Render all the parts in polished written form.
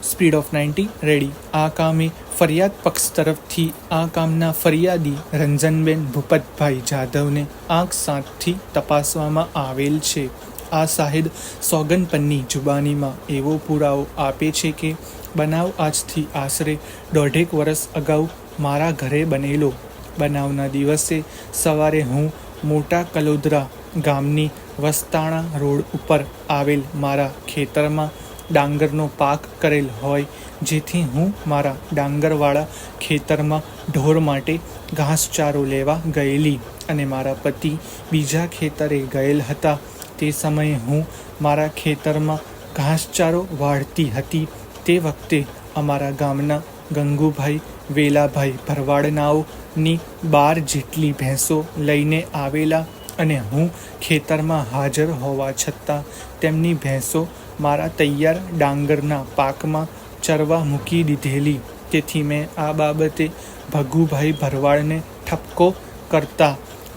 Speed of 90 ready. આ કામે ફરિયાદ પક્ષ તરફથી આ કામના ફરિયાદી રંજનબેન ભૂપતભાઈ જાધવને આંખ સાંઠથી તપાસવામાં આવેલ છે. આ સાહિદ સોગનપન્ની જુબાનીમાં એવો પુરાવો આપે છે કે બનાવ આજથી આશરે 1.5 વર્ષ અગાઉ મારા ઘરે બનેલો. બનાવના દિવસે સવારે હું મોટા કલોદરા ગામની વસ્તાણા રોડ ઉપર આવેલ મારા ખેતરમાં ડાંગરનો પાક કરેલ હોય, જેથી હું મારા ડાંગરવાળા ખેતરમાં ઢોર માટે ઘાસચારો લેવા ગયેલી અને મારા પતિ બીજા ખેતરે ગયેલ હતા. તે સમયે હું મારા ખેતરમાં ઘાસચારો વાળતી હતી. તે વખતે અમારા ગામના ગંગુભાઈ વેલાભાઈ ભરવાડનાઓની 12 જેટલી ભેંસો લઈને આવેલા અને હું ખેતરમાં હાજર હોવા છતાં તેમની ભેંસો મારા તૈયાર ડાંગરના પાકમાં ચરવા મૂકી દીધેલી. તેથી મેં આ બાબતે ભગુભાઈ ભરવાડને ઠપકો કરતા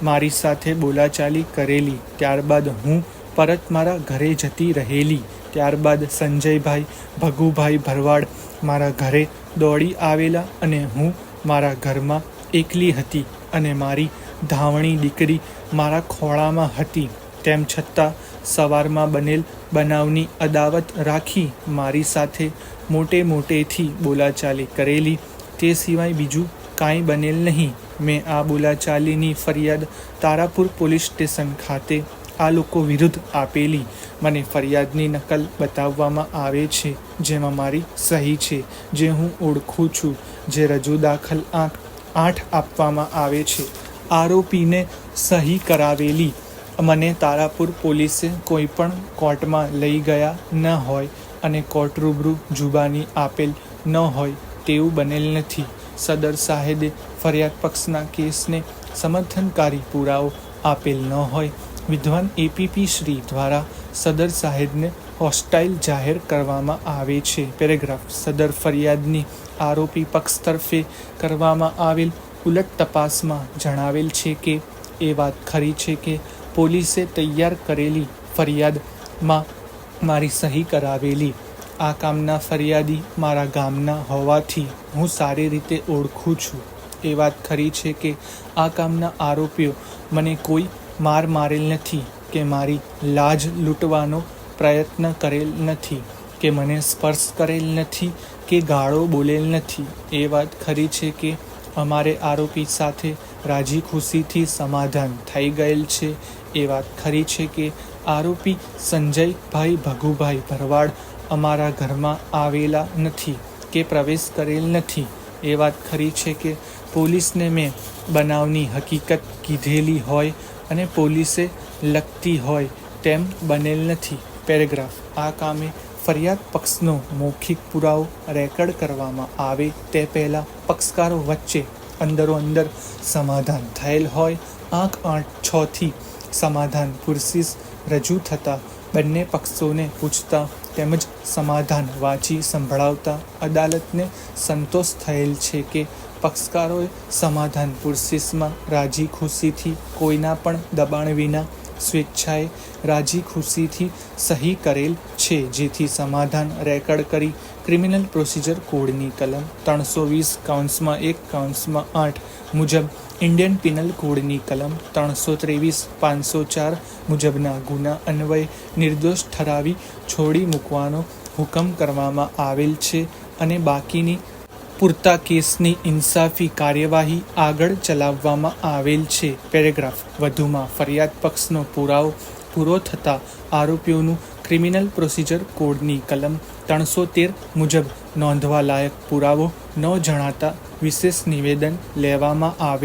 મારી સાથે બોલાચાલી કરેલી. ત્યારબાદ હું પરત મારા ઘરે જતી રહેલી. ત્યારબાદ સંજયભાઈ ભગુભાઈ ભરવાડ મારા ઘરે દોડી આવેલા અને હું મારા ઘરમાં એકલી હતી અને મારી ધાવણી દીકરી મારા ખોળામાં હતી. તેમ છતાં સવારમાં બનેલ બનાવની અદાવત રાખી મારી સાથે મોટેથી બોલાચાલી કરેલી. તે સિવાય બીજું કાંઈ બનેલ નહીં. મેં આ બોલાચાલીની ફરિયાદ તારાપુર પોલીસ સ્ટેશન ખાતે આ લોકો વિરુદ્ધ આપેલી. મને ફરિયાદની નકલ બતાવવામાં આવે છે, જેમાં મારી સહી છે, જે હું ઓળખું છું, જે રજૂ દાખલ 8 આપવામાં આવે છે. આરોપીને સહી કરાવેલી મને તારાપુર પોલીસે કોઈ પણ કોર્ટમાં લઈ ગયા ન હોય અને કોર્ટ રૂબરૂ જુબાની આપેલ ન હોય તેવું બનેલ નથી. સદર સાહેદે ફરિયાદ પક્ષના કેસને સમર્થનકારી પુરાવો આપેલ ન હોય. વિદ્વાન એપીપી શ્રી દ્વારા સદર સાહેબને હોસ્ટાઇલ જાહેર કરવામાં આવે છે. પેરેગ્રાફ. સદર ફરિયાદની આરોપી પક્ષ તરફે કરવામાં આવેલ ઉલટ તપાસમાં જણાવેલ છે કે એ વાત ખરી છે કે પોલીસે તૈયાર કરેલી ફરિયાદમાં મારી સહી કરાવેલી. આ કામના ફરિયાદી મારા ગામના હોવાથી હું સારી રીતે ઓળખું છું. એ વાત ખરી છે કે આ કામના આરોપીઓ મને કોઈ મારેલ નથી કે મારી લાજ લૂંટવાનો પ્રયત્ન કરેલ નથી કે મને સ્પર્શ કરેલ નથી કે ગાળો બોલેલ નથી. એ વાત ખરી છે કે અમારે આરોપી સાથે રાજી ખુશીથી સમાધાન થઈ ગયેલ છે. એ વાત ખરી છે કે આરોપી સંજયભાઈ ભગુભાઈ ભરવાડ અમારા ઘરમાં આવેલા નથી કે પ્રવેશ કરેલ નથી. એ વાત ખરી છે કે પોલીસને મેં બનાવની હકીકત કીધેલી હોય અને પોલીસે લગતી હોય તેમ બનેલ નથી. પેરેગ્રાફ. આ કામે ફરિયાદ પક્ષનો મૌખિક પુરાવો રેકર્ડ કરવામાં આવે તે પહેલાં પક્ષકારો વચ્ચે અંદરોઅંદર સમાધાન થયેલ હોય. આંક 8-6થી સમાધાન પુરસીસ રજૂ થતાં બંને પક્ષોને પૂછતા તેમજ સમાધાન વાંચી સંભળાવતા અદાલતને સંતોષ થયેલ છે કે પક્ષકારોએ સમાધાન પુરસીસમાં રાજી ખુશીથી કોઈના પણ દબાણ વિના સ્વેચ્છાએ રાજી ખુશીથી સહી કરેલ છે, જેથી સમાધાન રેકર્ડ કરી ક્રિમિનલ પ્રોસિજર કોડની કલમ 320(1)(8) મુજબ ઇન્ડિયન પિનલ કોડની કલમ 323(504) મુજબના ગુના અન્વયે નિર્દોષ ઠરાવી છોડી મૂકવાનો હુકમ કરવામાં આવેલ છે અને બાકીની પૂરતા કેસની ઇન્સાફી કાર્યવાહી આગળ ચલાવવામાં આવેલ છે. પેરેગ્રાફ. વધુમાં ફરિયાદ પક્ષનો પુરાવો પૂરો થતાં આરોપીઓનું ક્રિમિનલ પ્રોસિજર કોડની કલમ 313 મુજબ નોંધવા લાયક પુરાવો ન જણાતા વિશેષ નિવેદન લેવામાં આવે.